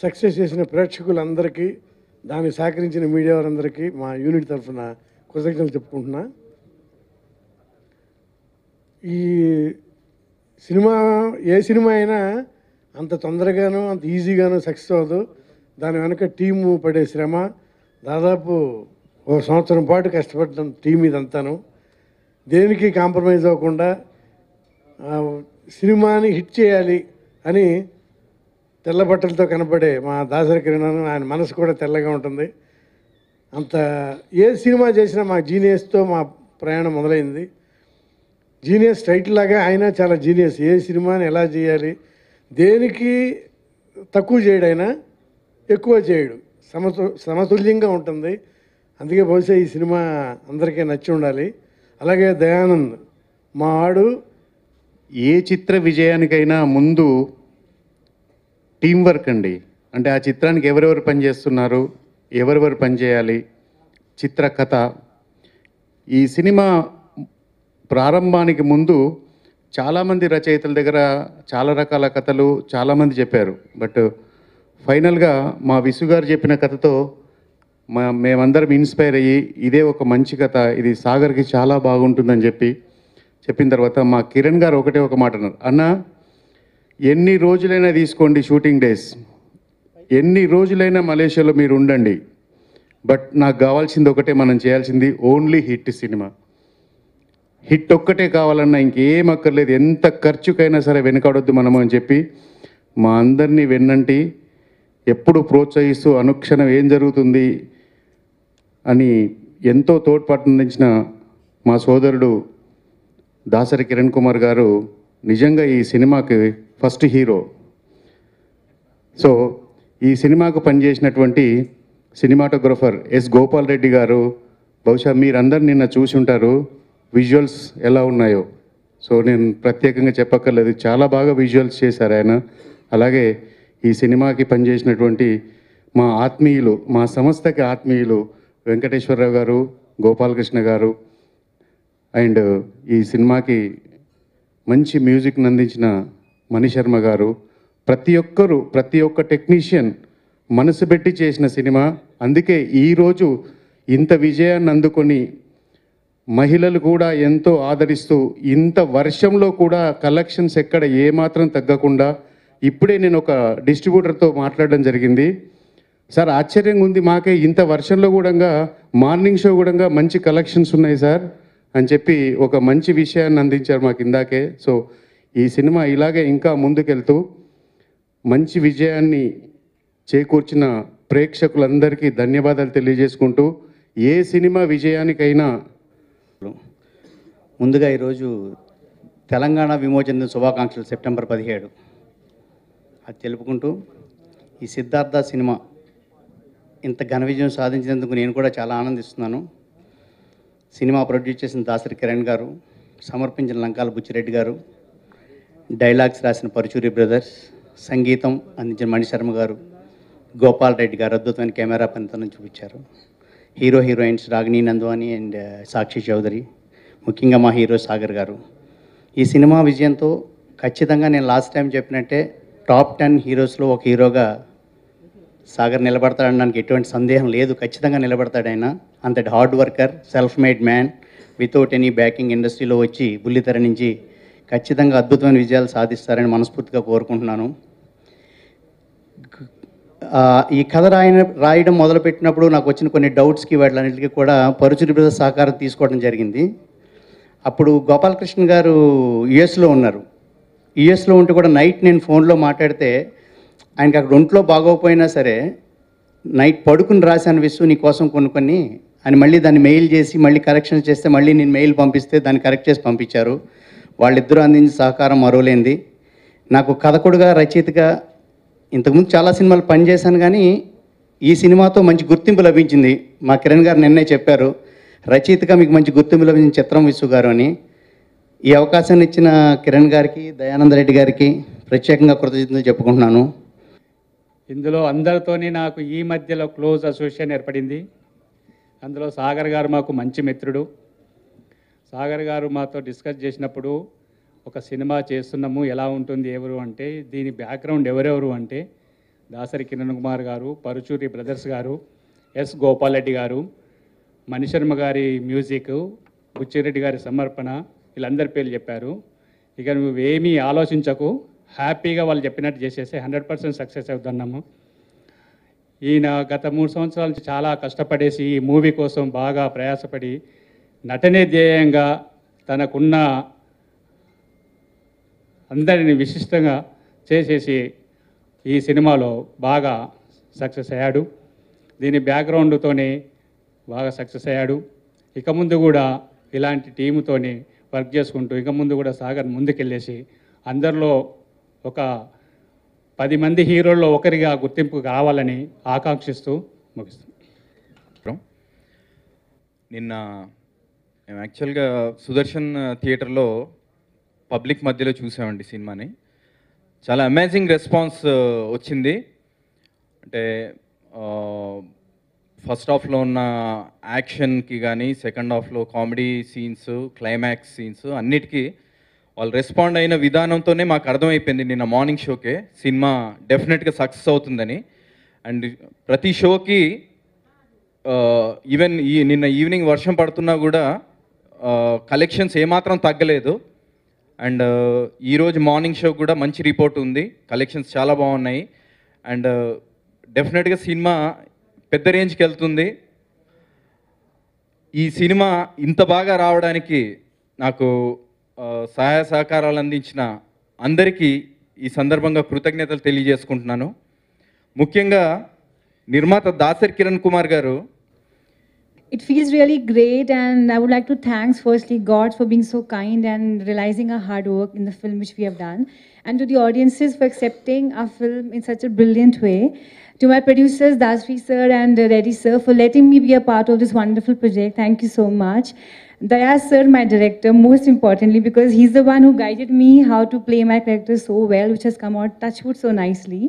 Success చేసిన ప్రేక్షకులందరికీ, దాన్ని సహకరించిన మీడియా వారందరికీ మా యూనిట్ తరఫున కృతజ్ఞతలు చెప్పుకుంటున్నా. ఈ సినిమా ఏ సినిమా అయినా అంత తొందరగానో అంత ఈజీగానో సక్సెస్ అవ్వదు. దాని వెనక టీము పడే శ్రమ, దాదాపు 1 సంవత్సరం పాటు కష్టపడ్డ టీం ఇదంతాను. దేనికి కాంప్రమైజ్ అవ్వకుండా సినిమాని హిట్ చేయాలి అని తెల్ల బట్టలతో కనపడే మా దాసరి కిరణ్, ఆయన మనసు కూడా తెల్లగా ఉంటుంది. అంత ఏ సినిమా చేసినా మా జీనియస్తో మా ప్రయాణం మొదలైంది. జీనియస్ టైటిల్ లాగా ఆయన చాలా జీనియస్. ఏ సినిమాని ఎలా చేయాలి, దేనికి తక్కువ చేయడు, ఆయన ఎక్కువ చేయడు, సమతుల్యంగా ఉంటుంది. అందుకే బహుశా ఈ సినిమా అందరికీ నచ్చి ఉండాలి. అలాగే దయానంద్ మా వాడు. ఏ చిత్ర విజయానికైనా ముందు టీం వర్క్ అండి. అంటే ఆ చిత్రానికి ఎవరెవరు పనిచేస్తున్నారు, ఎవరెవరు పనిచేయాలి, చిత్ర కథ. ఈ సినిమా ప్రారంభానికి ముందు చాలామంది రచయితల దగ్గర చాలా రకాల కథలు చాలామంది చెప్పారు. బట్ ఫైనల్గా మా విసు గారు చెప్పిన కథతో మేమందరం ఇన్స్పైర్ అయ్యి ఇదే ఒక మంచి కథ, ఇది సాగర్కి చాలా బాగుంటుందని చెప్పిన తర్వాత మా కిరణ్ గారు ఒకటే ఒక మాట అన్నారు, అన్న ఎన్ని రోజులైనా తీసుకోండి షూటింగ్ డేస్, ఎన్ని రోజులైనా మలేషియాలో మీరు ఉండండి, బట్ నాకు కావాల్సింది ఒకటే, మనం చేయాల్సింది ఓన్లీ హిట్ సినిమా. హిట్ ఒక్కటే కావాలన్నా ఇంకేం అక్కర్లేదు, ఎంత ఖర్చుకైనా సరే వెనకాడొద్దు మనము అని చెప్పి మా అందరినీ వెన్నంటి ఎప్పుడు ప్రోత్సహిస్తూ అనుక్షణం ఏం జరుగుతుంది అని ఎంతో తోడ్పాటునందించిన మా సోదరుడు దాసరి కిరణ్ కుమార్ గారు నిజంగా ఈ సినిమాకి ఫస్ట్ హీరో. సో ఈ సినిమాకు పనిచేసినటువంటి సినిమాటోగ్రఫర్ ఎస్ గోపాల్ రెడ్డి గారు, బహుశా మీరందరు నిన్న చూసి ఉంటారు విజువల్స్ ఎలా ఉన్నాయో. సో నేను ప్రత్యేకంగా చెప్పక్కర్లేదు, చాలా బాగా విజువల్స్ చేశారు ఆయన. అలాగే ఈ సినిమాకి పనిచేసినటువంటి మా ఆత్మీయులు, మా సంస్థకి ఆత్మీయులు వెంకటేశ్వరరావు గారు, గోపాలకృష్ణ గారు, అండ్ ఈ సినిమాకి మంచి మ్యూజిక్ని అందించిన మణిశర్మ గారు, ప్రతి ఒక్క టెక్నీషియన్ మనసు పెట్టి చేసిన సినిమా. అందుకే ఈరోజు ఇంత విజయాన్ని అందుకొని మహిళలు కూడా ఎంతో ఆదరిస్తూ, ఇంత వర్షంలో కూడా కలెక్షన్స్ ఎక్కడ ఏమాత్రం తగ్గకుండా, ఇప్పుడే నేను ఒక డిస్ట్రిబ్యూటర్తో మాట్లాడడం జరిగింది. సార్ ఆశ్చర్యంగా ఉంది మాకే, ఇంత వర్షంలో కూడా మార్నింగ్ షో కూడా మంచి కలెక్షన్స్ ఉన్నాయి సార్ అని చెప్పి ఒక మంచి విషయాన్ని అందించారు మాకు ఇందాకే. సో ఈ సినిమా ఇలాగే ఇంకా ముందుకెళ్తూ మంచి విజయాన్ని చేకూర్చిన ప్రేక్షకులందరికీ ధన్యవాదాలు తెలియజేసుకుంటూ, ఏ సినిమా విజయానికైనా ముందుగా ఈరోజు తెలంగాణ విమోచన దిన శుభాకాంక్షలు, సెప్టెంబర్ 17 అది తెలుపుకుంటూ, ఈ సిద్ధార్థ సినిమా ఇంత ఘన విజయం సాధించినందుకు నేను కూడా చాలా ఆనందిస్తున్నాను. సినిమా ప్రొడ్యూస్ చేసిన దాసరి కిరణ్ గారు, సమర్పించిన లంకాల బుచ్చిరెడ్డి గారు, డైలాగ్స్ రాసిన పరుచూరి బ్రదర్స్, సంగీతం అందించిన మణిశర్మ గారు, గోపాల్ రెడ్డి గారు అద్భుతమైన కెమెరా పనితనం చూపించారు. హీరోయిన్స్ రాగిణి నంద్వాని అండ్ సాక్షి చౌదరి, ముఖ్యంగా మా హీరో సాగర్ గారు. ఈ సినిమా విజయంతో ఖచ్చితంగా నేను లాస్ట్ టైం చెప్పినట్టే టాప్ 10 హీరోస్లో ఒక హీరోగా సాగర్ నిలబడతాడనడానికి ఎటువంటి సందేహం లేదు. ఖచ్చితంగా నిలబడతాడు ఆయన. అంతటి hard worker, self made man, without any backing ఇండస్ట్రీలో వచ్చి బుల్లితెర నుంచి ఖచ్చితంగా అద్భుతమైన విజయాలు సాధిస్తారని మనస్ఫూర్తిగా కోరుకుంటున్నాను. ఈ కథ రాయడం మొదలుపెట్టినప్పుడు నాకు వచ్చిన కొన్ని డౌట్స్కి వాటిలన్నింటికి కూడా పరుచూరి బ్రదర్స్ సహకారం తీసుకోవడం జరిగింది. అప్పుడు గోపాలకృష్ణ గారు యుఎస్లో ఉన్నారు. యుఎస్లో ఉంటే కూడా నైట్ నేను ఫోన్లో మాట్లాడితే ఆయనకి అక్కడ ఒంట్లో బాగోకపోయినా సరే నైట్ పడుకుని రాశాను విసు నీ కోసం కొన్ని అని మళ్ళీ దాన్ని మెయిల్ చేసి మళ్ళీ కరెక్షన్ చేస్తే మళ్ళీ నేను మెయిల్ పంపిస్తే దాన్ని కరెక్ట్ చేసి పంపించారు. వాళ్ళిద్దరూ అందించిన సహకారం మరోలేంది. నాకు కథకుడుగా, రచయితగా ఇంతకుముందు చాలా సినిమాలు పనిచేశాను, కానీ ఈ సినిమాతో మంచి గుర్తింపు లభించింది. మా కిరణ్ గారు నిన్నే చెప్పారు, రచయితగా మీకు మంచి గుర్తింపు లభించిన చిత్రం విసు గారు అని. ఈ అవకాశాన్ని ఇచ్చిన కిరణ్ గారికి, దయానంద రెడ్డి గారికి ప్రత్యేకంగా కృతజ్ఞతలు చెప్పుకుంటున్నాను. ఇందులో అందరితోని నాకు ఈ మధ్యలో క్లోజ్ అసోసియేషన్ ఏర్పడింది. అందులో సాగర్ గారు మాకు మంచి మిత్రుడు. సాగర్ గారు మాతో డిస్కస్ చేసినప్పుడు ఒక సినిమా చేస్తున్నాము, ఎలా ఉంటుంది ఎవరు అంటే, దీని బ్యాక్గ్రౌండ్ ఎవరెవరు అంటే దాసరి కిరణ్ కుమార్ గారు, పరుచూరి బ్రదర్స్ గారు, ఎస్ గోపాల్ రెడ్డి గారు, మణిశర్మ గారి మ్యూజిక్, బుచ్చిరెడ్డి గారి సమర్పణ, వీళ్ళందరి పేర్లు చెప్పారు. ఇక నువ్వేమీ ఆలోచించకు, హ్యాపీగా వాళ్ళు చెప్పినట్టు చేసేస్తే 100% సక్సెస్ అవుతున్నాము. ఈయన గత 3 సంవత్సరాల నుంచి చాలా కష్టపడేసి ఈ మూవీ కోసం బాగా ప్రయాసపడి నటనే ధ్యేయంగా తనకున్న అందరిని విశిష్టంగా చేసేసి ఈ సినిమాలో బాగా సక్సెస్ అయ్యాడు. దీని బ్యాక్గ్రౌండ్తోనే బాగా సక్సెస్ అయ్యాడు. ఇక ముందు కూడా ఇలాంటి టీముతోని వర్క్ చేసుకుంటూ ఇక ముందు కూడా సాగర్ ముందుకెళ్ళేసి అందరిలో ఒక 10 మంది హీరోల్లో ఒకరిగా గుర్తింపు కావాలని ఆకాంక్షిస్తూ ముగిస్తాం. నిన్న మేము యాక్చువల్గా సుదర్శన్ థియేటర్లో పబ్లిక్ మధ్యలో చూసామండి సినిమాని. చాలా అమేజింగ్ రెస్పాన్స్ వచ్చింది. అంటే ఫస్ట్ హాఫ్లో ఉన్న యాక్షన్కి కానీ, సెకండ్ హాఫ్లో కామెడీ సీన్స్, క్లైమాక్స్ సీన్స్ అన్నిటికీ వాళ్ళు రెస్పాండ్ అయిన విధానంతోనే మాకు అర్థమైపోయింది నిన్న మార్నింగ్ షోకే సినిమా డెఫినెట్గా సక్సెస్ అవుతుందని. అండ్ ప్రతి షోకి ఈవెన్ నిన్న ఈవినింగ్ వర్షం పడుతున్నా కూడా కలెక్షన్స్ ఏమాత్రం తగ్గలేదు. అండ్ ఈరోజు మార్నింగ్ షో కూడా మంచి రిపోర్ట్ ఉంది, కలెక్షన్స్ చాలా బాగున్నాయి. అండ్ డెఫినెట్గా సినిమా పెద్ద రేంజ్కి వెళ్తుంది. ఈ సినిమా ఇంత బాగా రావడానికి నాకు సహాయ సహకారాలు అందించిన అందరికీ ఈ సందర్భంగా కృతజ్ఞతలు తెలియజేసుకుంటున్నాను. ముఖ్యంగా నిర్మాత దాసరి కిరణ్ కుమార్ గారు. It feels really great, and I would like to thank firstly God for being so kind and realizing our hard work in the film which we have done, and to the audiences for accepting our film in such a brilliant way. To my producers Dasri sir and Reddy sir for letting me be a part of this wonderful project. Thank you so much. Dayas sir, my director, most importantly, because he's the one who guided me how to play my character so well, which has come out touchwood so nicely.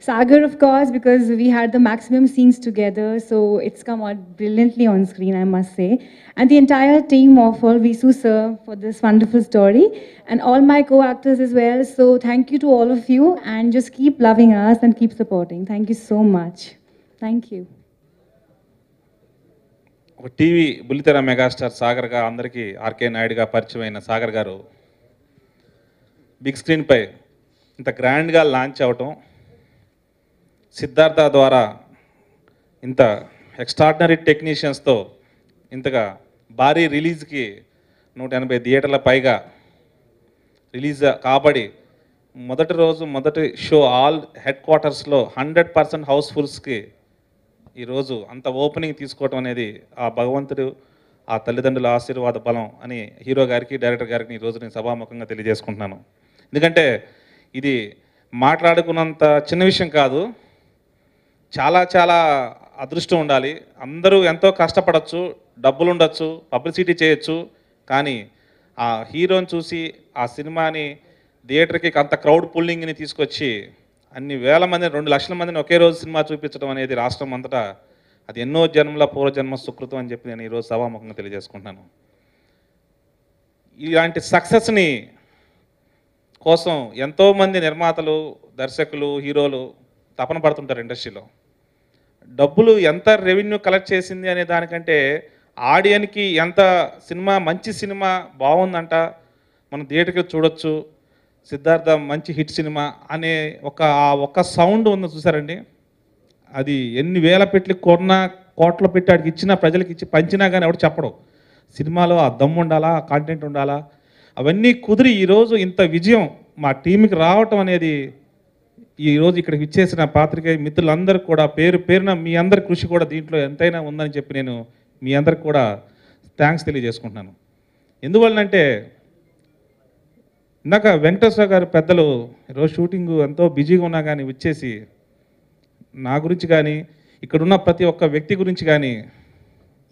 Sagar, of course, because we had the maximum scenes together, so it's come out brilliantly on screen, I must say. And the entire team of all Visu sir for this wonderful story, and all my co-actors as well. So thank you to all of you, and just keep loving us and keep supporting. Thank you so much. Thank you. ఒక TV బుల్లితెర megastar సాగర్గా అందరికీ RK నాయుడుగా పరిచయమైన సాగర్ గారు big స్క్రీన్పై ఇంత గ్రాండ్గా launch అవటం, సిద్ధార్థ ద్వారా ఇంత ఎక్స్ట్రాడినరీ టెక్నీషియన్స్తో ఇంతగా భారీ రిలీజ్కి 180 థియేటర్ల పైగా రిలీజ్ కాబడి మొదటి రోజు మొదటి షో ఆల్ హెడ్ క్వార్టర్స్లో 100% హౌస్ఫుల్స్కి ఈరోజు అంత ఓపెనింగ్ తీసుకోవటం అనేది ఆ భగవంతుడు, ఆ తల్లిదండ్రుల ఆశీర్వాద బలం అని హీరో గారికి, డైరెక్టర్ గారికి ఈరోజు నేను సభాముఖంగా తెలియజేసుకుంటున్నాను. ఎందుకంటే ఇది మాట్లాడుకున్నంత చిన్న విషయం కాదు, చాలా చాలా అదృష్టం ఉండాలి. అందరూ ఎంతో కష్టపడవచ్చు, డబ్బులు ఉండొచ్చు, పబ్లిసిటీ చేయొచ్చు, కానీ ఆ హీరోని చూసి ఆ సినిమాని థియేటర్కి అంత క్రౌడ్ పుల్లింగ్ని తీసుకొచ్చి అన్ని వేల మందిని, 2 లక్షల మందిని ఒకే రోజు సినిమా చూపించడం అనేది రాష్ట్రం అంతటా అది ఎన్నో జన్మల పూర్వజన్మ సుకృతం అని చెప్పి నేను ఈరోజు సభాముఖంగా తెలియజేసుకుంటున్నాను. ఇలాంటి సక్సెస్ని కోసం ఎంతోమంది నిర్మాతలు, దర్శకులు, హీరోలు తపన పడుతుంటారు ఇండస్ట్రీలో. డబ్బులు ఎంత రెవెన్యూ కలెక్ట్ చేసింది అనే దానికంటే ఆడియన్కి ఎంత సినిమా, మంచి సినిమా బాగుందంట, మనం థియేటర్కి చూడొచ్చు, సిద్ధార్థ మంచి హిట్ సినిమా అనే ఒక సౌండ్ ఉందో చూసారండి, అది ఎన్ని వేల పెట్టి కొన్నా, కోట్ల పెట్టి ఆడికి ఇచ్చినా, ప్రజలకు ఇచ్చి పంచినా కానీ ఎవడు చెప్పడం. సినిమాలో ఆ దమ్ము ఉండాలా, ఆ కాంటెంట్ ఉండాలా, అవన్నీ కుదిరి ఈరోజు ఇంత విజయం మా టీంకి రావటం అనేది, ఈరోజు ఇక్కడికి ఇచ్చేసిన పాత్రికేయ మిత్రులందరూ కూడా పేరు పేరున మీ అందరి కృషి కూడా దీంట్లో ఎంతైనా ఉందని చెప్పి నేను మీ అందరికి కూడా థ్యాంక్స్ తెలియజేసుకుంటున్నాను. ఎందువల్లనంటే ఇందాక వెంకటేశ్వర గారు పెద్దలు ఈరోజు షూటింగ్ ఎంతో బిజీగా ఉన్నా కానీ వచ్చేసి నా గురించి కానీ, ఇక్కడున్న ప్రతి ఒక్క వ్యక్తి గురించి కానీ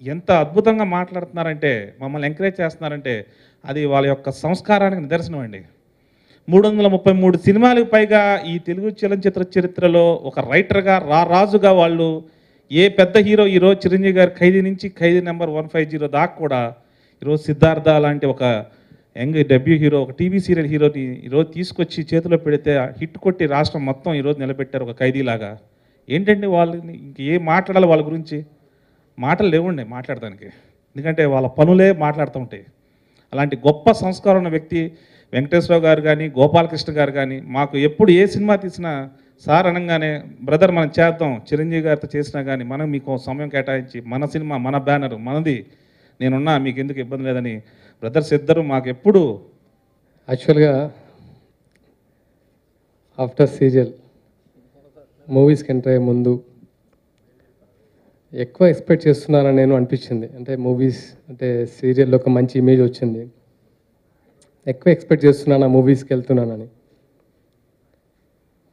ఎంత అద్భుతంగా మాట్లాడుతున్నారంటే, మమ్మల్ని ఎంకరేజ్ చేస్తున్నారంటే అది వాళ్ళ యొక్క సంస్కారానికి నిదర్శనం అండి. 333 సినిమాలకు పైగా ఈ తెలుగు చలనచిత్ర చరిత్రలో ఒక రైటర్గా, రాజుగా వాళ్ళు ఏ పెద్ద హీరో ఈరోజు చిరంజీవి గారు ఖైదీ నుంచి ఖైదీ నెంబర్ 150 దాకా కూడా ఈరోజు సిద్ధార్థ లాంటి ఒక యంగ్ డెబ్యూ హీరో, ఒక టీవీ సీరియల్ హీరోని ఈరోజు తీసుకొచ్చి చేతిలో పెడితే హిట్ కొట్టి రాష్ట్రం మొత్తం ఈరోజు నిలబెట్టారు ఒక ఖైదీలాగా. ఏంటంటే వాళ్ళని ఇంకేం మాట్లాడాలి వాళ్ళ గురించి? మాటలు లేవుండే మాట్లాడడానికి, ఎందుకంటే వాళ్ళ పనులే మాట్లాడుతూ ఉంటాయి. అలాంటి గొప్ప సంస్కారం ఉన్న వ్యక్తి వెంకటేశ్వరరావు గారు కానీ, గోపాలకృష్ణ గారు కానీ, మాకు ఎప్పుడు ఏ సినిమా తీసినా సార్ అనగానే బ్రదర్ మనం చేద్దాం, చిరంజీవి గారితో చేసినా కానీ మనం మీకు సమయం కేటాయించి మన సినిమా మన బ్యానర్ మనది, నేనున్నా మీకు ఎందుకు ఇబ్బంది లేదని బ్రదర్స్ ఇద్దరు మాకు ఎప్పుడు. యాక్చువల్గా ఆఫ్టర్ సీరియల్ మూవీస్కి ఎంటర్ అయ్యే ముందు ఎక్కువ ఎక్స్పెక్ట్ చేస్తున్నానని నేను అనిపించింది. అంటే మూవీస్ అంటే సీరియల్లో ఒక మంచి ఇమేజ్ వచ్చింది, ఎక్కువ ఎక్స్పెక్ట్ చేస్తున్నాను ఆ మూవీస్కి వెళ్తున్నానని.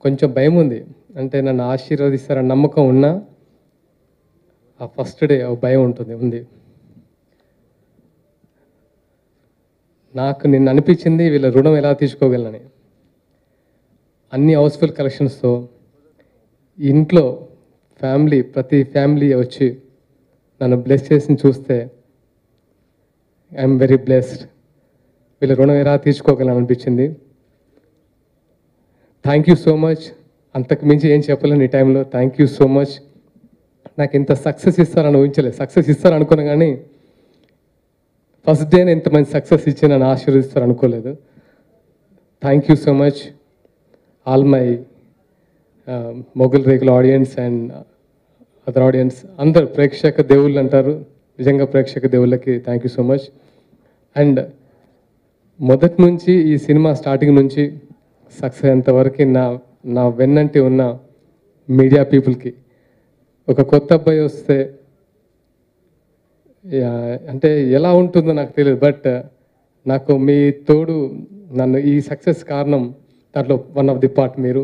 కొంచెం భయం ఉంది, అంటే నన్ను ఆశీర్వదిస్తారని నమ్మకం ఉన్నా ఆ ఫస్ట్ డే భయం ఉంది. నాకు నిన్న అనిపించింది వీళ్ళ రుణం ఎలా తీసుకోగలనని. అన్ని హౌస్ఫుల్ కలెక్షన్స్తో ఇంట్లో ప్రతి ఫ్యామిలీ వచ్చి నన్ను బ్లెస్ చేసి చూస్తే ఐఎమ్ వెరీ బ్లెస్డ్. వీళ్ళ రుణం ఎలా తీర్చుకోగలను అనిపించింది. Thank you so much. అంతకు మించి ఏం చెప్పలేను ఈ టైంలో. Thank you so much. నాకు ఇంత సక్సెస్ ఇస్తారని ఊహించలేదు. సక్సెస్ ఇస్తారనుకున్నా కానీ ఫస్ట్ డేనే ఇంత మంచి సక్సెస్ ఇచ్చి నన్ను ఆశీర్వదిస్తారు అనుకోలేదు. Thank you so much all my Mogali Rekula audience and other audience, అందరు ప్రేక్షక దేవుళ్ళు అంటారు, నిజంగా ప్రేక్షక దేవుళ్ళకి thank you so much. And మొదటి నుంచి ఈ సినిమా స్టార్టింగ్ నుంచి సక్సెస్ అయ్యేంతవరకు నా వెన్నంటి ఉన్న మీడియా పీపుల్కి, ఒక కొత్త అబ్బాయి వస్తే అంటే ఎలా ఉంటుందో నాకు తెలియదు, బట్ నాకు మీ తోడు నన్ను ఈ సక్సెస్ కారణం దాంట్లో వన్ ఆఫ్ ది పార్ట్ మీరు.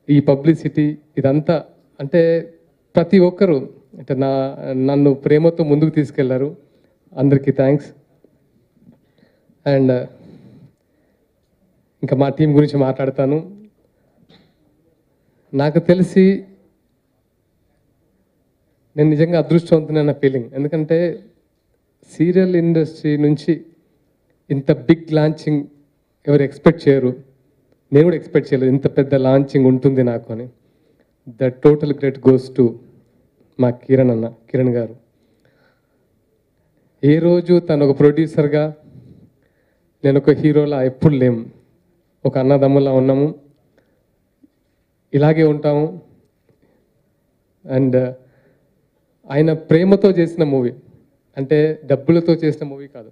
ఈ పబ్లిసిటీ ఇదంతా అంటే ప్రతి ఒక్కరు అంటే నన్ను ప్రేమతో ముందుకు తీసుకెళ్లారు. అందరికీ థ్యాంక్స్. అండ్ ఇంకా మా టీం గురించి మాట్లాడతాను. నాకు తెలిసి నేను నిజంగా అదృష్టవంతునన్న ఫీలింగ్, ఎందుకంటే సీరియల్ ఇండస్ట్రీ నుంచి ఇంత బిగ్ లాంచింగ్ ఎవరు ఎక్స్పెక్ట్ చేయరు. నేను కూడా ఎక్స్పెక్ట్ చేయలేదు ఇంత పెద్ద లాంచింగ్ ఉంటుంది నాకు అని. The total credit goes to మా కిరణ్ గారు. ఏ రోజు తను ఒక ప్రొడ్యూసర్గా, నేను ఒక హీరోలా ఎప్పుడు లేము. ఒక అన్నదమ్ములా ఉన్నాము, ఇలాగే ఉంటాము. అండ్ ఆయన ప్రేమతో చేసిన మూవీ, అంటే డబ్బులతో చేసిన మూవీ కాదు,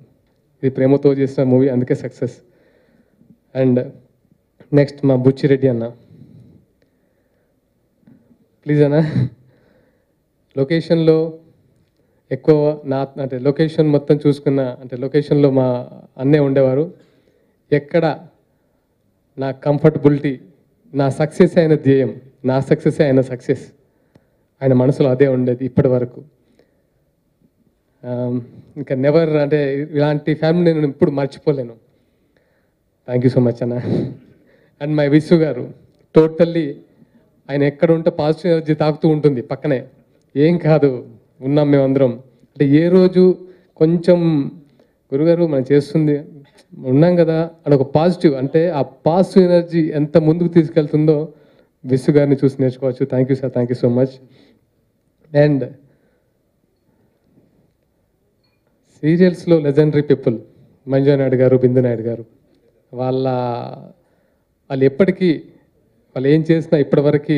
ఇది ప్రేమతో చేసిన మూవీ, అందుకే సక్సెస్. అండ్ నెక్స్ట్ మా బుచ్చిరెడ్డి అన్న, ప్లీజ్ అన్న లొకేషన్లో ఎక్కువ అంటే లొకేషన్ మొత్తం చూసుకున్న, అంటే లొకేషన్లో మా అన్నయ్య ఉండేవారు. ఎక్కడ నా కంఫర్టబిలిటీ, నా సక్సెస్ అయిన ధ్యేయం, నా సక్సెస్ అయిన సక్సెస్ ఆయన మనసులో అదే ఉండేది ఇప్పటి వరకు. ఇంకా నెవర్, అంటే ఇలాంటి ఫ్యామిలీ నేను ఇప్పుడు మర్చిపోలేను. థ్యాంక్ యూ సో మచ్ అన్న. అండ్ మై విసు గారు, టోటల్లీ ఆయన ఎక్కడ ఉంటే పాజిటివ్ ఎనర్జీ తాకుతూ ఉంటుంది పక్కనే. ఏం కాదు, ఉన్నాం మేమందరం. అంటే ఏ రోజు కొంచెం గురుగారు మనం చేస్తుంది ఉన్నాం కదా అని ఒక పాజిటివ్, అంటే ఆ పాజిటివ్ ఎనర్జీ ఎంత ముందుకు తీసుకెళ్తుందో విసు గారిని చూసి నేర్చుకోవచ్చు. Thank you sir, thank you so much. And సీరియల్స్లో లెజెండరీ పీపుల్ మంజు నాయుడు గారు, బిందు నాయుడు గారు, వాళ్ళు ఎప్పటికీ వాళ్ళు ఏం చేసినా ఇప్పటివరకు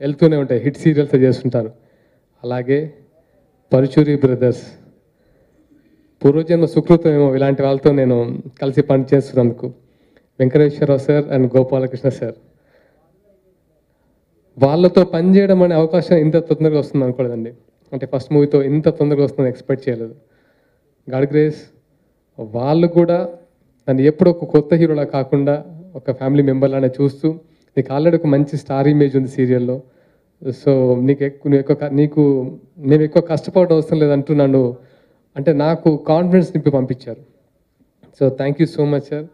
వెళ్తూనే ఉంటాయి, హిట్ సీరియల్స్ చేస్తుంటారు. అలాగే పరుచూరి బ్రదర్స్, పూర్వజన్మ సుకృతం ఏమో ఇలాంటి వాళ్ళతో నేను కలిసి పని చేస్తున్నందుకు. Venkateswararao sir and Gopalakrishna sir, వాళ్ళతో పనిచేయడం అనే అవకాశం ఇంత తొందరగా వస్తుంది అనుకోలేదండి. అంటే ఫస్ట్ మూవీతో ఇంత తొందరగా వస్తుందని ఎక్స్పెక్ట్ చేయలేదు. గాడ్ గ్రేస్, వాళ్ళు కూడా నన్ను ఎప్పుడు ఒక కొత్త హీరోలా కాకుండా ఒక ఫ్యామిలీ మెంబర్లానే చూస్తూ, నీకు ఆల్రెడీ ఒక మంచి స్టార్ ఇమేజ్ ఉంది సీరియల్లో, సో మేము ఎక్కువ కష్టపడడం అవసరం లేదంటూ నన్ను, అంటే నాకు కాన్ఫిడెన్స్ నింపి పంపించారు. So thank you so much sir.